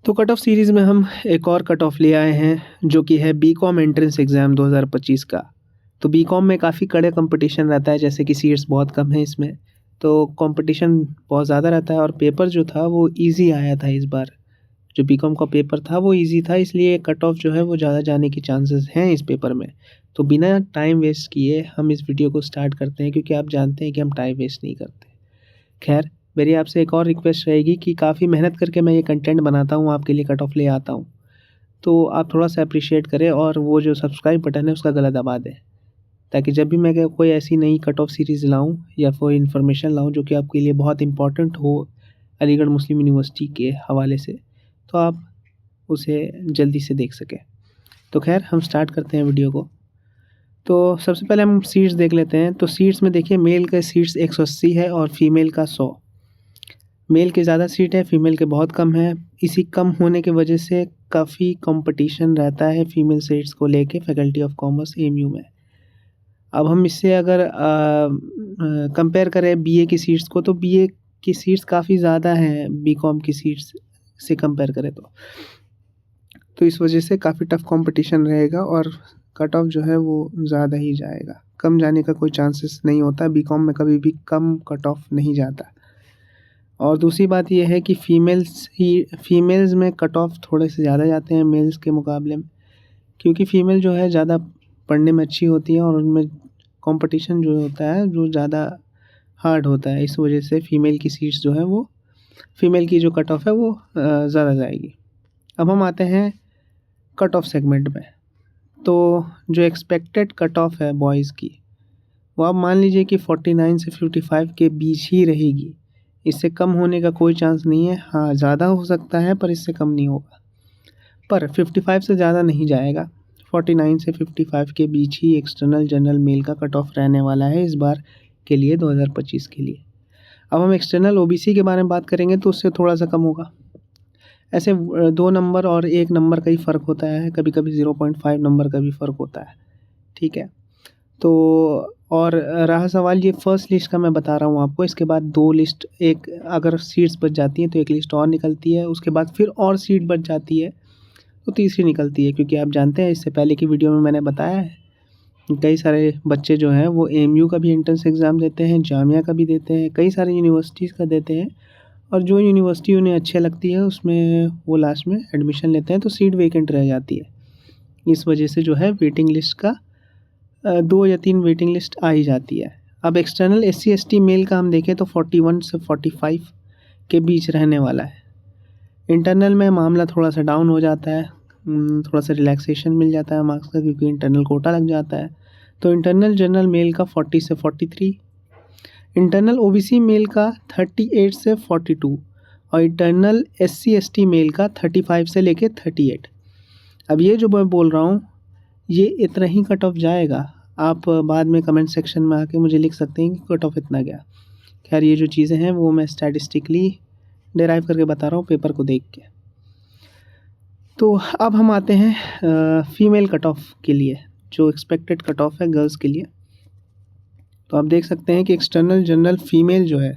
तो cut off series में हम एक और कट ऑफ ले आए हैं जो कि है बीकॉम एंट्रेंस एग्ज़ाम 2025 का। तो बीकॉम में काफ़ी कड़े कंपटीशन रहता है, जैसे कि सीट्स बहुत कम है इसमें, तो कंपटीशन बहुत ज़्यादा रहता है और पेपर जो था वो ईज़ी आया था इस बार। जो बीकॉम का पेपर था वो ईज़ी था, इसलिए कट ऑफ जो है वो ज़्यादा जाने के चांसेस हैं इस पेपर में। तो बिना टाइम वेस्ट किए हम इस वीडियो को स्टार्ट करते हैं, क्योंकि आप जानते हैं कि हम टाइम वेस्ट नहीं करते। खैर, मेरी आपसे एक और रिक्वेस्ट रहेगी कि काफ़ी मेहनत करके मैं ये कंटेंट बनाता हूँ, आपके लिए कट ऑफ ले आता हूँ। तो आप थोड़ा-सा एप्रिशिएट करें और वो जो सब्सक्राइब बटन है उसका गला दबा दें, ताकि जब भी मैं कोई ऐसी नई कट ऑफ सीरीज़ लाऊँ या कोई इन्फॉर्मेशन लाऊँ जो कि आपके लिए बहुत इम्पोर्टेंट हो अलीगढ़ मुस्लिम यूनिवर्सिटी के हवाले से, तो आप उसे जल्दी से देख सकें। तो खैर, हम स्टार्ट करते हैं वीडियो को। तो सबसे पहले हम सीट्स देख लेते हैं। तो सीट्स में देखिए, मेल का सीट्स 180 है और फीमेल का 100। मेल के ज़्यादा सीट है, फीमेल के बहुत कम है। इसी कम होने की वजह से काफ़ी कंपटीशन रहता है फीमेल सीट्स को लेके फैकल्टी ऑफ कॉमर्स एएमयू में। अब हम इससे अगर कंपेयर करें बीए की सीट्स को, तो बीए की सीट्स काफ़ी ज़्यादा हैं बीकॉम की सीट्स से कंपेयर करें तो इस वजह से काफ़ी टफ कंपटीशन रहेगा और कट ऑफ जो है वो ज़्यादा ही जाएगा। कम जाने का कोई चांसेस नहीं होता, बीकॉम में कभी भी कम कट ऑफ नहीं जाता। और दूसरी बात ये है कि फीमेल्स में कट ऑफ थोड़े से ज़्यादा जाते हैं मेल्स के मुकाबले में, क्योंकि फ़ीमेल जो है ज़्यादा पढ़ने में अच्छी होती है और उनमें कंपटीशन जो होता है जो ज़्यादा हार्ड होता है। इस वजह से फ़ीमेल की सीट्स जो है वो फ़ीमेल की जो कट ऑफ है वो ज़्यादा जाएगी। अब हम आते हैं कट ऑफ सेगमेंट में। तो जो एक्सपेक्टेड कट ऑफ है बॉयज़ की, वो आप मान लीजिए कि 49 से 55 के बीच ही रहेगी। इससे कम होने का कोई चांस नहीं है। हाँ, ज़्यादा हो सकता है पर इससे कम नहीं होगा। पर 55 से ज़्यादा नहीं जाएगा। 49 से 55 के बीच ही एक्सटर्नल जनरल मेल का कट ऑफ रहने वाला है इस बार के लिए, 2025 के लिए। अब हम एक्सटर्नल ओबीसी के बारे में बात करेंगे तो उससे थोड़ा सा कम होगा। ऐसे 2 नंबर और 1 नंबर का ही फ़र्क होता है, कभी-कभी 0.5 नंबर का भी फ़र्क होता है। ठीक है? तो और रहा सवाल ये फर्स्ट लिस्ट का, मैं बता रहा हूँ आपको। इसके बाद 2 लिस्ट, एक अगर सीट्स बच जाती हैं तो एक लिस्ट और निकलती है, उसके बाद फिर और सीट बच जाती है तो तीसरी निकलती है। क्योंकि आप जानते हैं, इससे पहले की वीडियो में मैंने बताया है, कई सारे बच्चे जो हैं वो एएमयू का भी एंट्रेंस एग्ज़ाम देते हैं, जामिया का भी देते हैं, कई सारे यूनिवर्सिटीज़ का देते हैं, और जो यूनिवर्सिटी उन्हें अच्छी लगती है उसमें वो लास्ट में एडमिशन लेते हैं, तो सीट वेकेंट रह जाती है। इस वजह से जो है वेटिंग लिस्ट का 2 या 3 वेटिंग लिस्ट आ ही जाती है। अब एक्सटर्नल एससी एसटी मेल का हम देखें तो 41 से 45 के बीच रहने वाला है। इंटरनल में मामला थोड़ा सा डाउन हो जाता है, थोड़ा सा रिलैक्सेशन मिल जाता है मार्क्स का, क्योंकि इंटरनल कोटा लग जाता है। तो इंटरनल जनरल मेल का 40 से 43, इंटरनल ओबीसी मेल का 38 से 42 और इंटरनल एससी एसटी मेल का 35 से लेके 38। अब ये जो मैं बोल रहा हूँ, ये इतना ही कट ऑफ जाएगा। आप बाद में कमेंट सेक्शन में आके मुझे लिख सकते हैं कि कट ऑफ इतना गया। खैर, ये जो चीज़ें हैं वो मैं स्टैटिस्टिकली डेराइव करके बता रहा हूँ पेपर को देख के। तो अब हम आते हैं फीमेल कट ऑफ के लिए, जो एक्सपेक्टेड कट ऑफ है गर्ल्स के लिए। तो आप देख सकते हैं कि एक्सटर्नल जनरल फीमेल जो है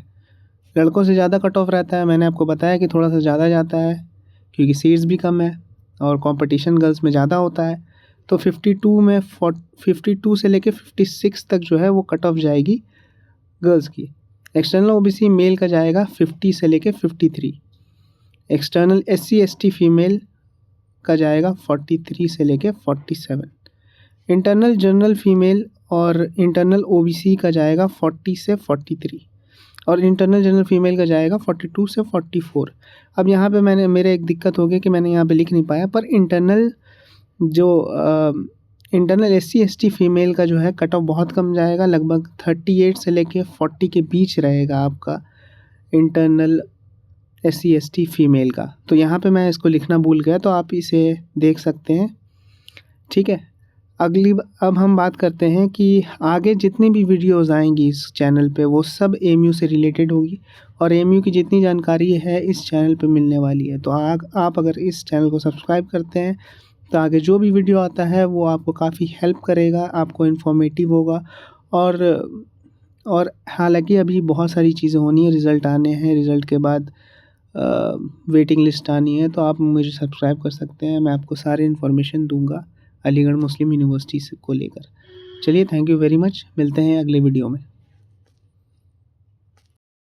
लड़कों से ज़्यादा कट ऑफ रहता है। मैंने आपको बताया कि थोड़ा सा ज़्यादा जाता है क्योंकि सीट्स भी कम है और कंपटीशन गर्ल्स में ज़्यादा होता है। तो 52 से लेके 56 तक जो है वो कट ऑफ जाएगी गर्ल्स की। एक्सटर्नल ओबीसी मेल का जाएगा 50 से लेके 53। एक्सटर्नल एससी एसटी फीमेल का जाएगा 43 से लेके 47। इंटरनल जनरल फीमेल और इंटरनल ओबीसी का जाएगा 40 से 43 और इंटरनल जनरल फीमेल का जाएगा 42 से 44। अब यहाँ पे मेरे एक दिक्कत हो गई कि मैंने यहाँ पे लिख नहीं पाया, पर इंटरनल एससी एसटी फीमेल का जो है कट ऑफ बहुत कम जाएगा, लगभग 38 से लेके 40 के बीच रहेगा आपका इंटरनल एससी एसटी फीमेल का। तो यहाँ पे मैं इसको लिखना भूल गया, तो आप इसे देख सकते हैं। ठीक है, अब हम बात करते हैं कि आगे जितनी भी वीडियोस आएंगी इस चैनल पे वो सब एएमयू से रिलेटेड होगी और एएमयू की जितनी जानकारी है इस चैनल पे मिलने वाली है। तो आप अगर इस चैनल को सब्सक्राइब करते हैं तो आगे जो भी वीडियो आता है वो आपको काफ़ी हेल्प करेगा, आपको इन्फॉर्मेटिव होगा। और हालांकि अभी बहुत सारी चीज़ें होनी है, रिज़ल्ट आने हैं, रिज़ल्ट के बाद वेटिंग लिस्ट आनी है, तो आप मुझे सब्सक्राइब कर सकते हैं। मैं आपको सारी इन्फॉर्मेशन दूंगा अलीगढ़ मुस्लिम यूनिवर्सिटी से को लेकर। चलिए, थैंक यू वेरी मच, मिलते हैं अगले वीडियो में।